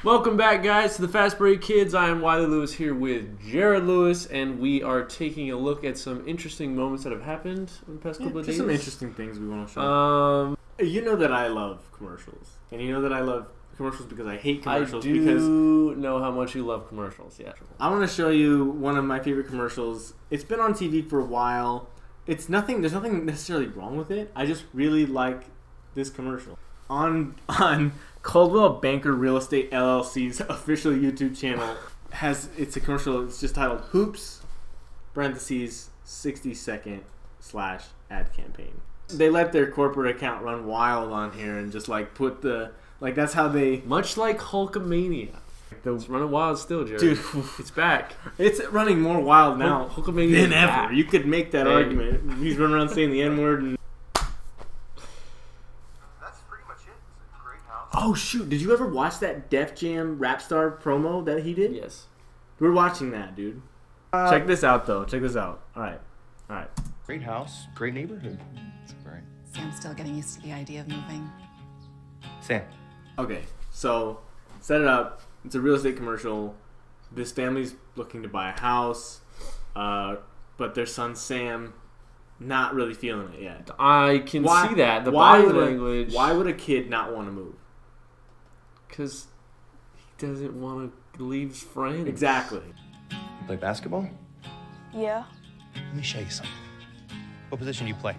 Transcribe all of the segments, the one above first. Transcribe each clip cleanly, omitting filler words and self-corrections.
Welcome back, guys, to the Fast Break Kids. I am Wiley Lewis here with Jared Lewis, and we are taking a look at some interesting moments that have happened in the past couple of days. Some interesting things we want to show. You know that I love commercials, and you know that I love commercials because I hate commercials. I do know how much you love commercials. Yeah. I want to show you one of my favorite commercials. It's been on TV for a while. There's nothing necessarily wrong with it. I just really like this commercial on Coldwell Banker Real Estate LLC's official YouTube channel. It's a commercial. It's just titled "Hoops (parentheses 60-second / ad campaign." They let their corporate account run wild on here and just put that's how they, much like Hulkamania. It's running wild still, Jared. Dude, it's back. It's running more wild now Hulkamania than ever. You could make that argument. He's running around saying the N-word and. That's pretty much it. It's a great house. Oh shoot! Did you ever watch that Def Jam rap star promo that he did? Yes. We're watching that, dude. Check this out, though. Check this out. All right. Great house, great neighborhood. It's great. Sam's still getting used to the idea of moving. Sam. Okay, so set it up. It's a real estate commercial. This family's looking to buy a house, but their son Sam not really feeling it yet. I can see that. The body language. Why would a kid not want to move? Because he doesn't want to leave his friends. Exactly. You play basketball? Yeah, Let me show you something. What position do you play?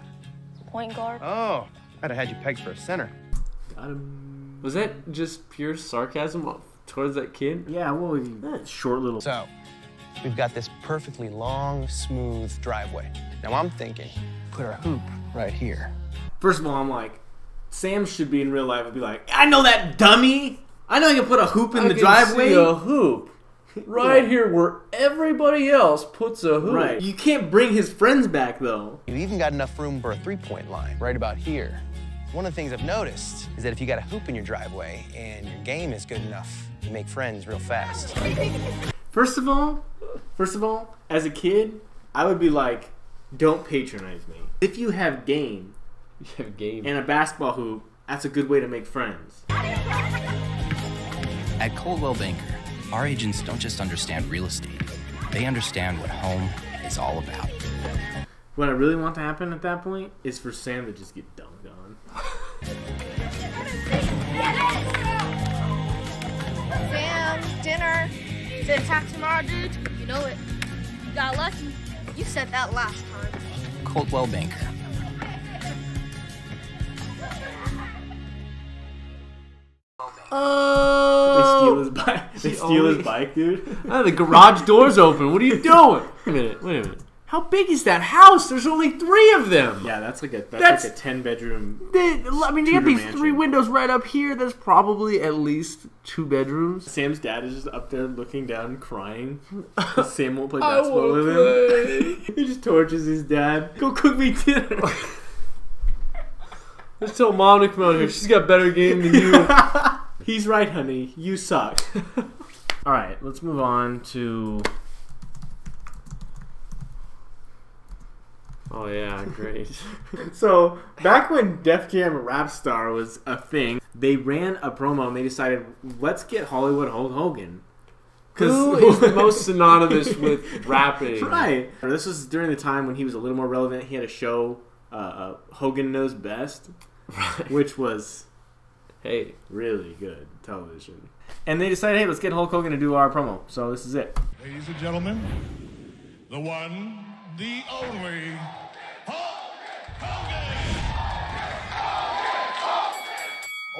point guard. Oh, I'd have had you pegged for a center. Got him. Was that just pure sarcasm towards that kid? Yeah, well, short little. So, we've got this perfectly long, smooth driveway. Now I'm thinking, put a hoop right here. First of all, I'm like, Sam should be in real life and be like, I know that dummy. I know I can put a hoop in the driveway. See a hoop right here where everybody else puts a hoop. Right. You can't bring his friends back though. You even got enough room for a three-point line right about here. One of the things I've noticed is that if you got a hoop in your driveway and your game is good enough, you make friends real fast. First of all, as a kid, I would be like, don't patronize me. If you have game and a basketball hoop, that's a good way to make friends. At Coldwell Banker, our agents don't just understand real estate. They understand what home is all about. What I really want to happen at that point is for Sam to just get dunked on. Sam, dinner. It's time tomorrow, dude. You know it. You got lucky. You said that last time. Coldwell Banker. They steal his bike. They steal his bike, dude. The garage door's open. What are you doing? Wait a minute. How big is that house? There's only 3 of them. Yeah, that's like a 10-bedroom. I mean, you have these mansion. 3 windows right up here. There's probably at least 2 bedrooms. Sam's dad is just up there looking down, crying. Sam won't play basketball with him. He just tortures his dad. Go cook me dinner. Let's tell Mom to come out here. She's got better game than you. He's right, honey. You suck. All right, let's move on to. Oh yeah, great. So back when Def Jam Rap Star was a thing, they ran a promo and they decided, let's get Hollywood Hulk Hogan. Who is the most synonymous with rapping? Right. This was during the time when he was a little more relevant. He had a show, Hogan Knows Best, which was really good television. And they decided, hey, let's get Hulk Hogan to do our promo. So this is it. Ladies and gentlemen, the one, the only, Hulk Hogan!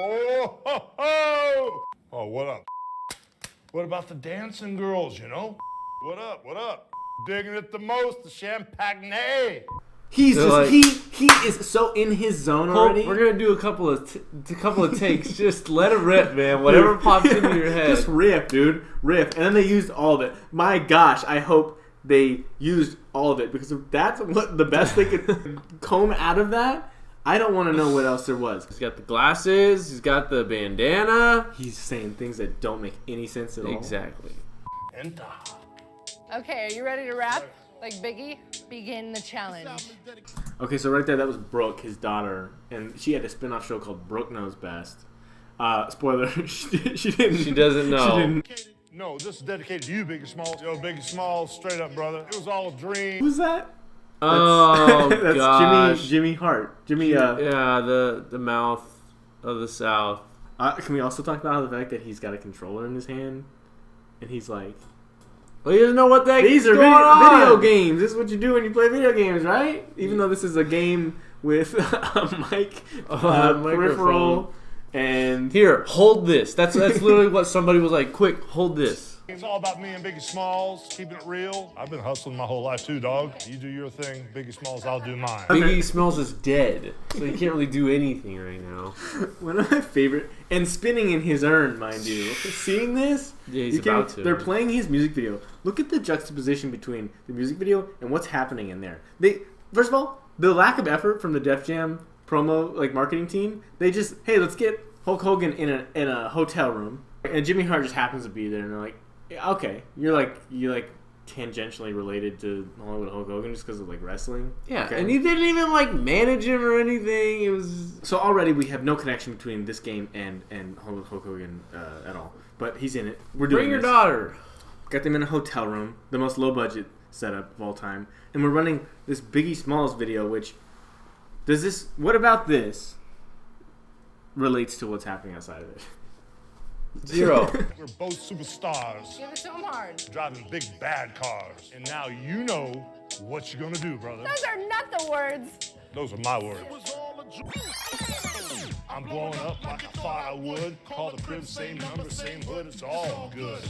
Oh, ho, ho! Oh, what up? What about the dancing girls, you know? What up? Digging it the most, the champagne. He's just, he is so in his zone already. We're gonna do a couple of takes. Just let it rip, man. Whatever pops into your head. Just riff, dude. Riff. And then they used all of it. My gosh, I hope they used all of it, because if that's what the best they could comb out of that, I don't want to know what else there was. He's got the glasses. He's got the bandana. He's saying things that don't make any sense at all. Exactly. Enter. Okay, are you ready to rap? Like Biggie? Begin the challenge. Okay, so right there, that was Brooke, his daughter, and she had a spin-off show called Brooke Knows Best. Spoiler, she didn't. She doesn't know. She didn't. No, this is dedicated to you, Biggie Smalls. Yo, Biggie Smalls, straight up, brother. It was all a dream. Who's that? Oh, That's gosh. Jimmy Hart. Yeah, the mouth of the South. Can we also talk about the fact that he's got a controller in his hand, and he's like, well, he doesn't know what that these are on. video games. This is what you do when you play video games, right? Even though this is a game with a mic, peripheral, and here, hold this. That's literally what somebody was like. Quick, hold this. It's all about me and Biggie Smalls, keeping it real. I've been hustling my whole life too, dog. You do your thing, Biggie Smalls, I'll do mine. Biggie Smalls is dead, so he can't really do anything right now. One of my favorite, and spinning in his urn, mind you. Seeing this, yeah, he's about to. They're playing his music video. Look at the juxtaposition between the music video and what's happening in there. First of all, the lack of effort from the Def Jam promo marketing team. They just, hey, let's get Hulk Hogan in a hotel room, and Jimmy Hart just happens to be there, and they're like, okay, you're tangentially related to Hollywood Hulk Hogan just because of wrestling. Yeah, okay. and he didn't even manage him or anything. It was so already we have no connection between this game and Hollywood Hulk Hogan at all. But he's in it. We're doing Bring your this. daughter. Got them in a hotel room, the most low budget setup of all time, and we're running this Biggie Smalls video. Which what about this relates to what's happening outside of it? 0. We're both superstars. Give it to him hard. Driving big bad cars. And now you know what you're gonna do, brother. Those are not the words. Those are my words. I'm blowing up like I thought I would. Call the crib, same number, same hood. It's all good.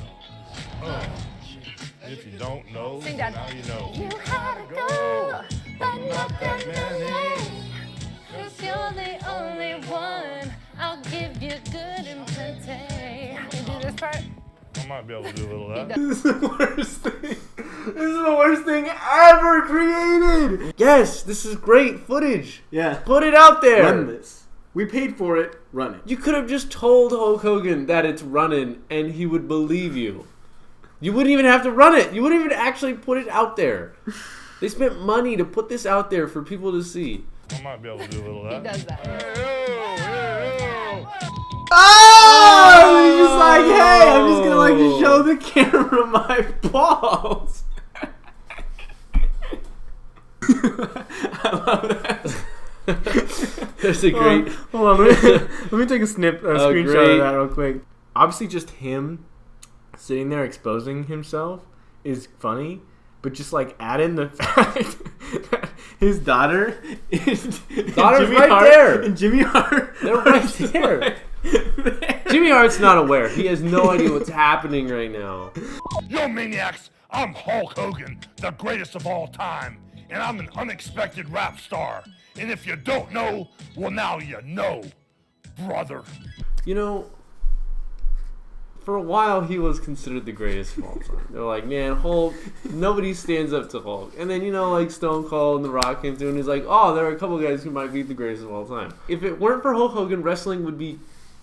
If you don't know, Sing, Dad. now you know. You had to go, but not that many. 'Cause you're the only one. I'll give you good and plenty. Can you do this part? I might be able to do a little of that. This is the worst thing. This is the worst thing ever created. Yes, this is great footage. Yeah. Put it out there. Run this. We paid for it. Run it. You could have just told Hulk Hogan that it's running, and he would believe you. You wouldn't even have to run it. You wouldn't even actually put it out there. They spent money to put this out there for people to see. I might be able to do a little of He that. does that. Oh! He's just like, hey, I'm just gonna show the camera my balls. I love that. There's a great. Hold on, let me take a screenshot great. of that real quick. Obviously, just him sitting there exposing himself is funny, but just add in the fact that his daughter is Daughter's Jimmy right Hart, there. and Jimmy Hart. They're right there. Jimmy Hart's not aware. He has no idea what's happening right now. Yo, maniacs, I'm Hulk Hogan, the greatest of all time. And I'm an unexpected rap star. And if you don't know, well, now you know, brother. You know, for a while he was considered the greatest of all time. They're like, man, Hulk, nobody stands up to Hulk. And then, Stone Cold and The Rock came through and he's like, oh, there are a couple guys who might be the greatest of all time. If it weren't for Hulk Hogan, wrestling would be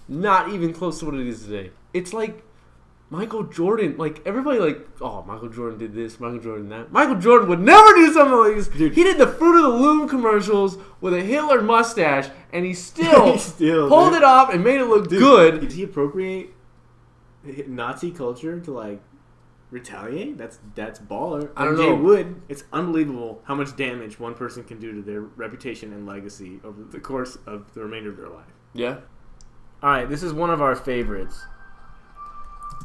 not even close to what it is today. It's like Michael Jordan. Everybody oh, Michael Jordan did this, Michael Jordan that. Michael Jordan would never do something like this. Dude, he did the Fruit of the Loom commercials with a Hitler mustache, and he still pulled it off and made it look good. Did he appropriate Nazi culture to retaliate? That's baller. I don't Jay know. Wood. It's unbelievable how much damage one person can do to their reputation and legacy over the course of the remainder of their life. Yeah. All right, this is one of our favorites.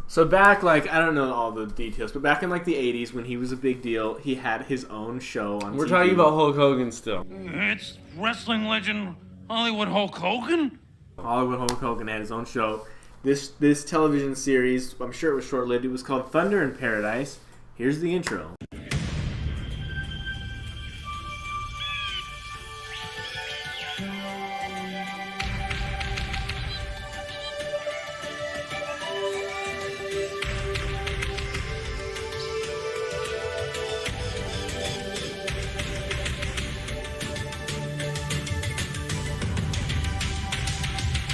So back, I don't know all the details, but back in the 80s when he was a big deal, he had his own show on We're TV. talking about Hulk Hogan still. It's wrestling legend Hollywood Hulk Hogan. Hollywood Hulk Hogan had his own show. This television series, I'm sure it was short-lived, it was called Thunder in Paradise. Here's the intro.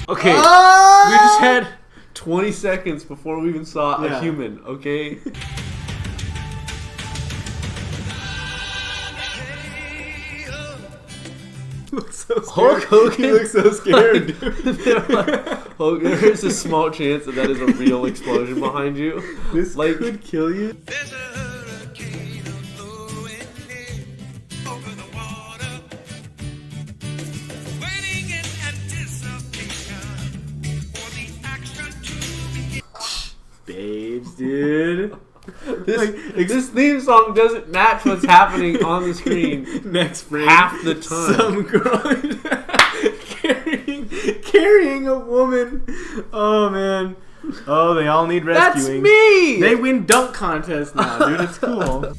Okay, we just had 20 seconds before we even saw Yeah. a human, okay? looks so Hulk scared. Hogan. He looks so scared, dude. They're like, Hulk, there's a small chance that is a real explosion behind you. This like, could kill you. Babes, dude. This theme song doesn't match what's happening on the screen Next frame, half the time. some girl carrying a woman. Oh man. Oh, they all need rescuing. That's me. They win dunk contest now, dude. It's cool.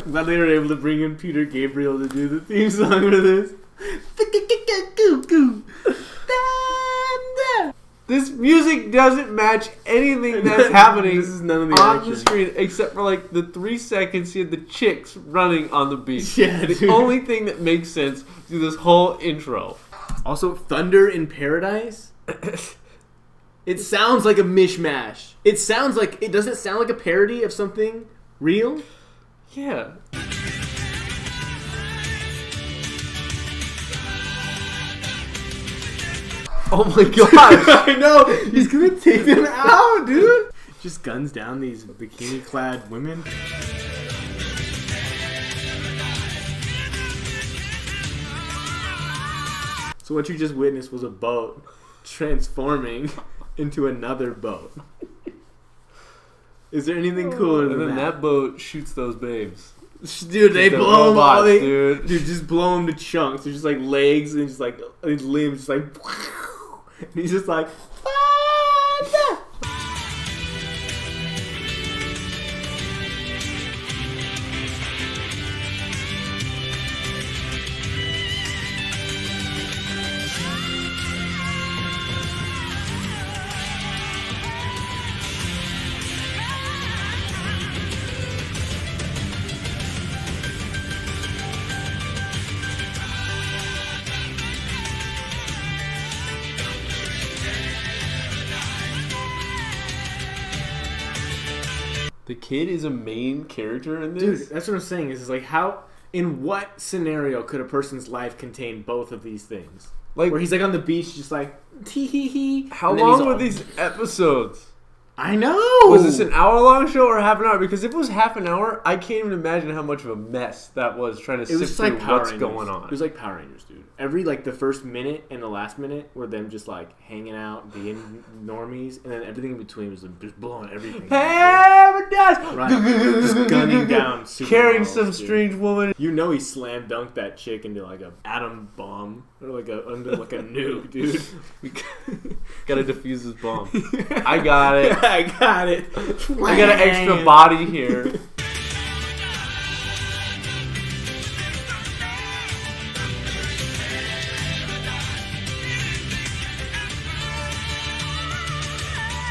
I'm glad they were able to bring in Peter Gabriel to do the theme song for this. This music doesn't match anything that's happening This is none of the on action. the screen except for like the 3 seconds you had the chicks running on the beach. Yeah, the dude. only thing that makes sense through this whole intro. Also, Thunder in Paradise. It sounds like a mishmash. It sounds like it doesn't sound like a parody of something real. Yeah. Oh my gosh! I know! He's gonna take them out, dude! Just guns down these bikini-clad women. So what you just witnessed was a boat transforming into another boat. Is there anything cooler And than then that? that boat shoots those babes. Dude, they They're blow them all. robots, dude. Just blow them to chunks. They're just like legs and just like his limbs, just like. And he's just like. "Father!" The kid is a main character in this? Dude, that's what I'm saying. Is like how, in what scenario could a person's life contain both of these things? Like, where he's like on the beach, just like tee hee hee. how and then long he's were all- these episodes? I know. Was this an hour-long show or half an hour? Because if it was half an hour, I can't even imagine how much of a mess that was trying to It sift was just through like Power what's Rangers. going on. It was like Power Rangers, dude. Every like the first minute and the last minute were them just like hanging out, being normies, and then everything in between was like, just blowing everything. Paradise! Right. Just gunning down Carrying supermodels, some dude. strange woman. You know he slam dunked that chick into like a atom bomb or like a under like a nuke, dude. We gotta defuse this bomb. I got it. I got it. I got an extra body here.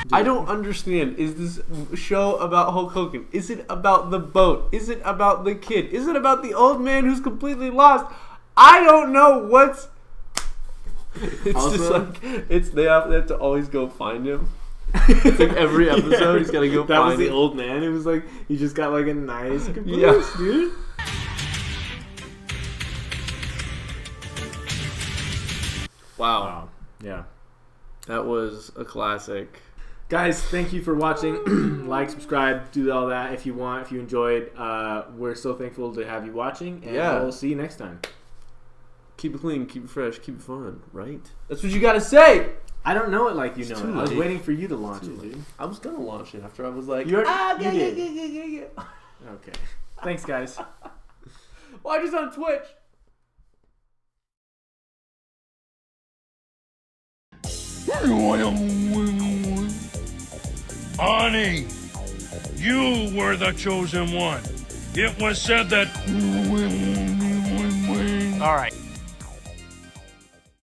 I don't understand. Is this show about Hulk Hogan? Is it about the boat? Is it about the kid? Is it about the old man who's completely lost? I don't know what's... It's Also- just like they have to always go find him. It's like every episode he's gotta go That find was the him. old man. It was like he just got like a nice caboose, Yeah. dude. Wow. Yeah. That was a classic. Guys, thank you for watching. Like, subscribe, do all that if you want, if you enjoyed. We're so thankful to have you watching, and Yeah. we'll see you next time. Keep it clean, keep it fresh, keep it fun, right? That's what you gotta say! I don't know it like you It's know too it. I was late. waiting for you to launch Too it, late. dude. I was gonna launch it after I was like, You yeah, did. yeah. Okay. Thanks, guys. Watch us on Twitch. Honey, you were the chosen one. It was said that... All right,